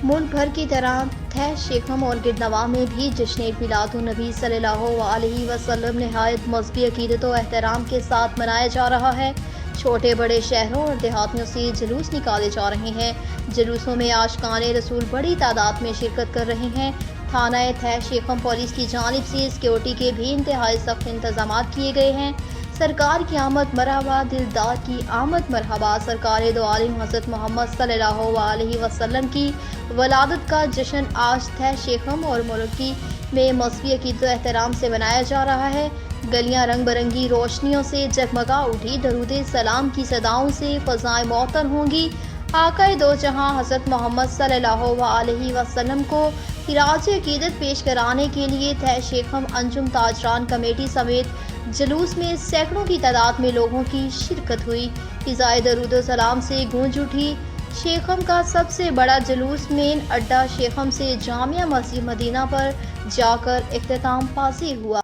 मुल्क भर की तरह थे शेखम और गिरनवा में भी जश्न मिलादुन्नबी सल्लल्लाहु अलैहि वसल्लम नहायत मज़हबी अक़ीदत और एहतराम के साथ मनाया जा रहा है। छोटे बड़े शहरों और देहातियों से जुलूस निकाले जा रहे हैं। जुलूसों में आशिकाने रसूल बड़ी तादाद में शिरकत कर रहे हैं। थाना थे शेखम पुलिस की जानिब से सिक्योरिटी के भी इंतहाई सख्त इंतजाम किए गए हैं। सरकार की आमद मरहबा, दिलदार की आमद मरहबा। सरकार दो आलम हज़रत मोहम्मद सल्लल्लाहु अलैहि वसल्लम की वलादत का जश्न आज थे शेखम और मुल्की में मज़हबी अक़ीदत एहतराम से मनाया जा रहा है। गलियां रंग बिरंगी रोशनियों से जगमगा उठी। दरूद सलाम की सदाओं से फ़ज़ाएं मौतन होंगी। आक़ाए दो जहां हज़रत मोहम्मद सल्लल्लाहु अलैहि वसल्लम को खिराज अक़ीदत पेश कराने के लिए थे शेखम अंजुम ताजरान कमेटी समेत जुलूस में सैकड़ों की तादाद में लोगों की शिरकत हुई। फ़िज़ाए दरूद सलाम से गूंज उठी। शेखम का सबसे बड़ा जुलूस मेन अड्डा शेखम से जामिया मस्जिद मदीना पर जाकर इख्तिताम पज़ीर हुआ।